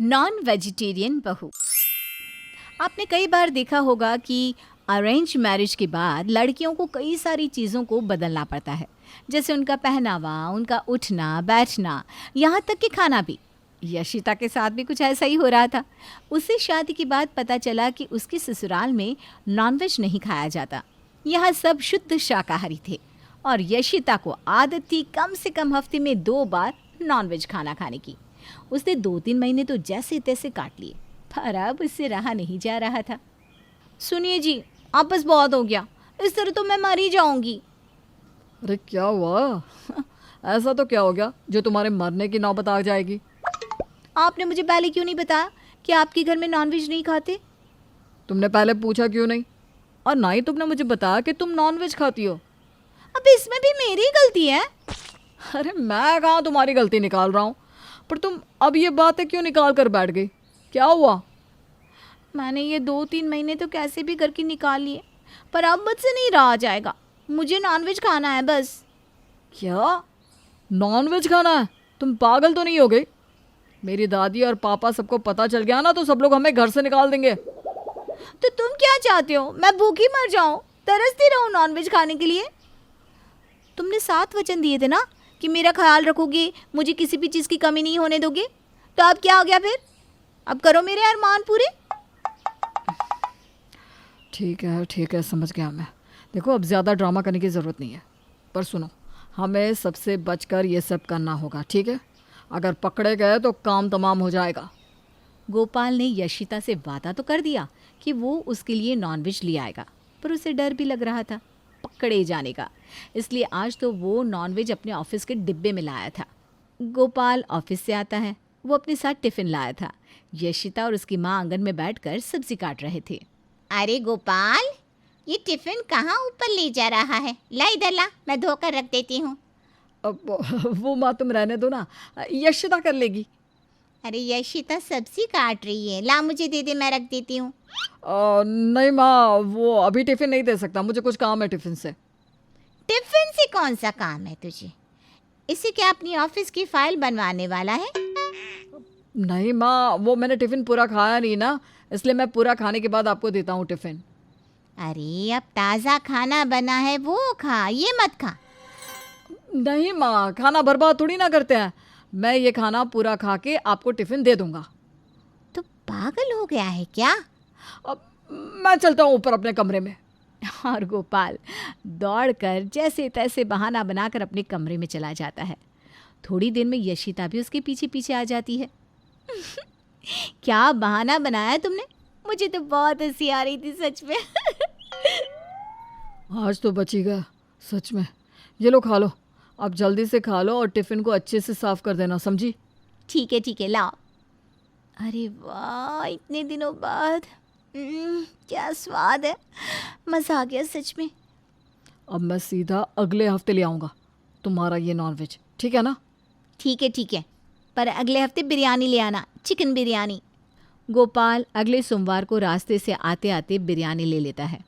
Non vegetarian बहू। आपने कई बार देखा होगा कि अरेंज मैरिज के बाद लड़कियों को कई सारी चीज़ों को बदलना पड़ता है, जैसे उनका पहनावा, उनका उठना बैठना, यहाँ तक कि खाना भी। यशिता के साथ भी कुछ ऐसा ही हो रहा था। उसे शादी के बाद पता चला कि उसके ससुराल में नॉनवेज नहीं खाया जाता। यहाँ सब शुद्ध शाकाहारी थे और यशिता को आदत थी कम से कम हफ्ते में 2 बार नॉनवेज खाना खाने की। उसने 2-3 महीने तो जैसे तैसे काट लिए, पर अब उससे रहा नहीं जा रहा था। सुनिए जी, आप बस बहुत हो गया, इस तरह तो मैं मर ही जाऊंगी। अरे क्या हुआ? ऐसा तो क्या हो गया जो तुम्हारे मरने की नौबत आ जाएगी? आपने मुझे पहले क्यों नहीं बताया कि आपके घर में नॉनवेज नहीं खाते? तुमने पहले पूछा क्यों नहीं? और ना ही तुमने मुझे बताया कि तुम नॉनवेज खाती हो। अब इसमें भी मेरी गलती है? अरे मैं कहाँ तुम्हारी गलती निकाल रहा हूँ, पर तुम अब ये बातें क्यों निकाल कर बैठ गई? क्या हुआ? मैंने ये 2-3 महीने तो कैसे भी करके निकाल लिए, पर अब मुझसे नहीं रहा जाएगा। मुझे नॉनवेज खाना है बस। क्या नॉनवेज खाना है? तुम पागल तो नहीं हो गई? मेरी दादी और पापा सबको पता चल गया ना तो सब लोग हमें घर से निकाल देंगे। तो तुम क्या चाहते हो? मैं भूखी मर जाऊं, तरसती रहूं नॉनवेज खाने के लिए? तुमने 7 वचन दिए थे ना कि मेरा ख्याल रखोगे, मुझे किसी भी चीज़ की कमी नहीं होने दोगे। तो अब क्या हो गया फिर? अब करो मेरे अरमान पूरे। ठीक है, समझ गया मैं। देखो, अब ज़्यादा ड्रामा करने की ज़रूरत नहीं है, पर सुनो, हमें सबसे बचकर ये सब करना होगा, ठीक है? अगर पकड़े गए तो काम तमाम हो जाएगा। गोपाल ने यशिता से वादा तो कर दिया कि वो उसके लिए नॉनवेज ले आएगा, पर उसे डर भी लग रहा था पकड़े जाने का। इसलिए आज तो वो नॉनवेज अपने ऑफिस के डिब्बे में लाया था। गोपाल ऑफिस से आता है, वो अपने साथ टिफ़िन लाया था। यशिता और उसकी माँ आंगन में बैठकर सब्जी काट रहे थे। अरे गोपाल, ये टिफिन कहाँ ऊपर ले जा रहा है? ला इधर ला, मैं धोकर रख देती हूँ। अब वो माँ तुम रहने दो ना, यशिता कर लेगी। अरे यशिता सब्जी काट रही है, ला मुझे दे दे, मैं रख देती हूँ। नहीं माँ, वो अभी टिफ़िन नहीं दे सकता, मुझे कुछ काम है टिफ़िन से। टिफिन से कौन सा काम है तुझे? इसे क्या अपनी ऑफिस की फाइल बनवाने वाला है? नहीं माँ, वो मैंने टिफ़िन पूरा खाया नहीं ना, इसलिए मैं पूरा खाने के बाद आपको देता हूँ टिफ़िन। अरे अब ताज़ा खाना बना है वो खा, ये मत खा। नहीं माँ, खाना बर्बाद थोड़ी ना करते हैं। मैं ये खाना पूरा खा के आपको टिफ़िन दे दूँगा। तो पागल हो गया है क्या? अब मैं चलता हूँ ऊपर अपने कमरे में। और गोपाल दौड़कर जैसे तैसे बहाना बनाकर अपने कमरे में चला जाता है। थोड़ी देर में यशिता भी उसके पीछे पीछे आ जाती है। क्या बहाना बनाया तुमने? मुझे तो बहुत हंसी आ रही थी सच में। आज तो बची गया सच में। ये लो, खा लो। आप जल्दी से खा लो और टिफ़िन को अच्छे से साफ़ कर देना, समझी? ठीक है, लाओ। अरे वाह, इतने दिनों बाद क्या स्वाद है, मज़ा आ गया सच में। अब मैं सीधा अगले हफ्ते ले आऊँगा तुम्हारा ये नॉनवेज, ठीक है ना? ठीक है, पर अगले हफ्ते बिरयानी ले आना, चिकन बिरयानी। गोपाल अगले सोमवार को रास्ते से आते आते बिरयानी ले लेता है,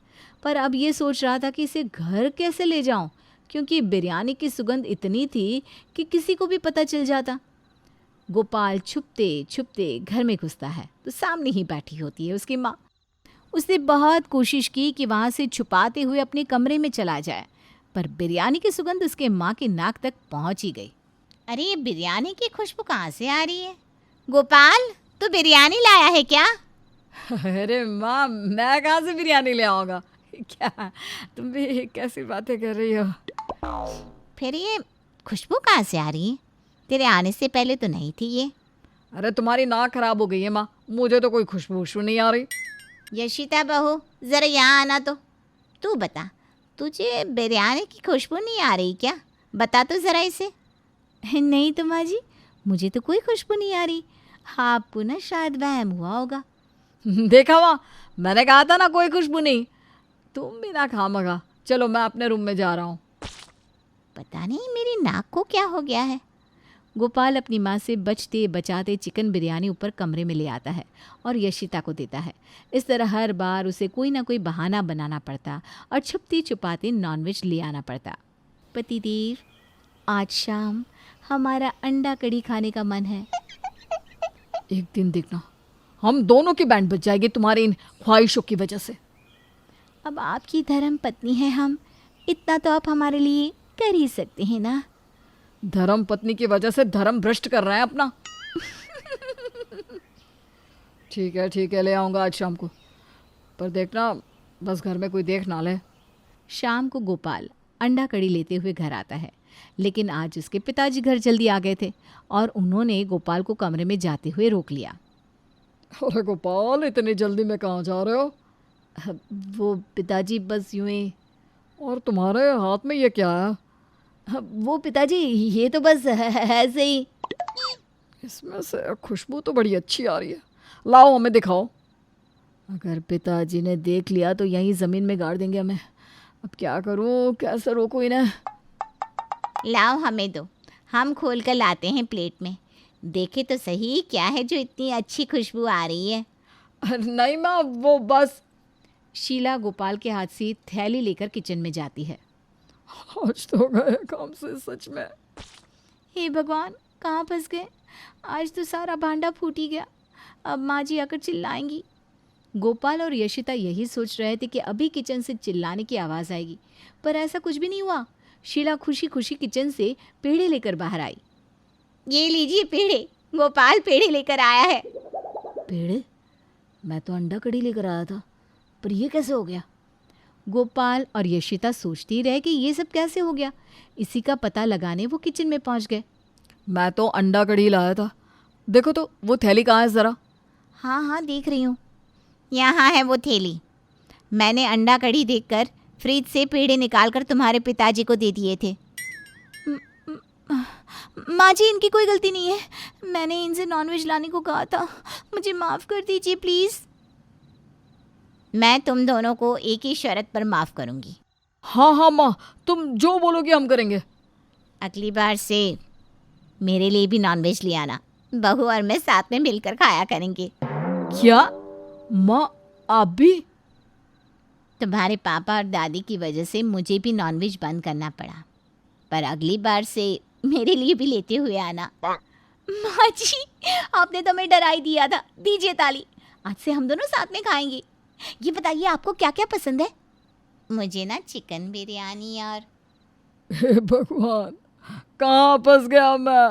पर अब ये सोच रहा था कि इसे घर कैसे ले जाऊं, क्योंकि बिरयानी की सुगंध इतनी थी कि किसी को भी पता चल जाता। गोपाल छुपते छुपते घर में घुसता है तो सामने ही बैठी होती है उसकी माँ। उसने बहुत कोशिश की कि वहाँ से छुपाते हुए अपने कमरे में चला जाए, पर बिरयानी की सुगंध उसके माँ की नाक तक पहुँच ही गई। अरे ये बिरयानी की खुशबू कहाँ से आ रही है? गोपाल, तू बिरयानी लाया है क्या? अरे माँ, मैं कहाँ से बिरयानी ले आऊँगा? क्या तुम भी कैसी बातें कर रही हो? फिर ये खुशबू कहाँ से आ रही है? तेरे आने से पहले तो नहीं थी ये। अरे तुम्हारी नाक खराब हो गई है माँ, मुझे तो कोई खुशबू नहीं आ रही। यशिता बहू, ज़रा यहाँ आना तो। तू बता, तुझे बिरयानी की खुशबू नहीं आ रही क्या? बता तो ज़रा इसे। नहीं तो माँ जी, मुझे तो कोई खुशबू नहीं आ रही। आपको ना शायद वहम हुआ होगा। देखा माँ, मैंने कहा था ना कोई खुशबू नहीं। तुम भी ना खामखा। चलो मैं अपने रूम में जा रहा हूँ। पता नहीं मेरी नाक को क्या हो गया है। गोपाल अपनी माँ से बचते बचाते चिकन बिरयानी ऊपर कमरे में ले आता है और यशिता को देता है। इस तरह हर बार उसे कोई ना कोई बहाना बनाना पड़ता और छुपते छुपाते नॉनवेज ले आना पड़ता। पतिदेव, आज शाम हमारा अंडा कढ़ी खाने का मन है। एक दिन देखना, हम दोनों की बैंड बज जाएगी तुम्हारी इन ख्वाहिशों की वजह से। अब आपकी धर्म पत्नी है हम, इतना तो आप हमारे लिए कर ही सकते हैं ना। धर्म पत्नी की वजह से धर्म भ्रष्ट कर रहे हैं अपना। ठीक है, ले आऊँगा आज शाम को, पर देखना बस घर में कोई देख ना ले। शाम को गोपाल अंडा कड़ी लेते हुए घर आता है, लेकिन आज उसके पिताजी घर जल्दी आ गए थे और उन्होंने गोपाल को कमरे में जाते हुए रोक लिया। अरे गोपाल, इतनी जल्दी में कहाँ जा रहे हो? वो पिताजी बस यूं ही। और तुम्हारे हाथ में ये क्या है? वो पिताजी ये तो बस ऐसे ही। इसमें से खुशबू तो बड़ी अच्छी आ रही है, लाओ हमें दिखाओ। अगर पिताजी ने देख लिया तो यहीं ज़मीन में गाड़ देंगे हमें। अब क्या करूं, कैसे रोकूं इन्हें? लाओ हमें दो, हम खोल कर लाते हैं प्लेट में। देखे तो सही क्या है जो इतनी अच्छी खुशबू आ रही है। नहीं माँ, वो बस। शीला गोपाल के हाथ से थैली लेकर किचन में जाती है। आज तो गए काम से सच में। हे भगवान, कहाँ फंस गए? आज तो सारा भांडा फूट ही गया। अब माँ जी आकर चिल्लाएंगी। गोपाल और यशिता यही सोच रहे थे कि अभी किचन से चिल्लाने की आवाज़ आएगी, पर ऐसा कुछ भी नहीं हुआ। शीला खुशी खुशी किचन से पेड़े लेकर बाहर आई। ये लीजिए पेड़े, गोपाल पेड़े लेकर आया है। पेड़े? मैं तो अंडा कड़ी लेकर आया था, पर ये कैसे हो गया? गोपाल और यशिता सोचती रहे कि ये सब कैसे हो गया। इसी का पता लगाने वो किचन में पहुंच गए। मैं तो अंडा कढ़ी लाया था, देखो तो वो थैली कहाँ है ज़रा। हाँ देख रही हूँ, यहाँ है वो थैली। मैंने अंडा कढ़ी देखकर फ्रिज से पेड़े निकालकर तुम्हारे पिताजी को दे दिए थे। माँ जी, इनकी कोई गलती नहीं है। मैंने इनसे नॉनवेज लाने को कहा था, मुझे माफ़ कर दीजिए प्लीज़। मैं तुम दोनों को एक ही शर्त पर माफ़ करूँगी। हाँ माँ, तुम जो बोलोगी हम करेंगे। अगली बार से मेरे लिए भी नॉनवेज ले आना, बहू और मैं साथ में मिलकर खाया करेंगे। क्या माँ, आप भी? तुम्हारे पापा और दादी की वजह से मुझे भी नॉनवेज बंद करना पड़ा, पर अगली बार से मेरे लिए भी लेते हुए आना। माँ जी, आपने तो हमें डरा ही दिया था। दीजिए ताली, आज से हम दोनों साथ में खाएंगे। ये बताइए आपको क्या क्या पसंद है? मुझे ना चिकन बिरयानी और हे भगवान, कहाँ फंस गया मैं।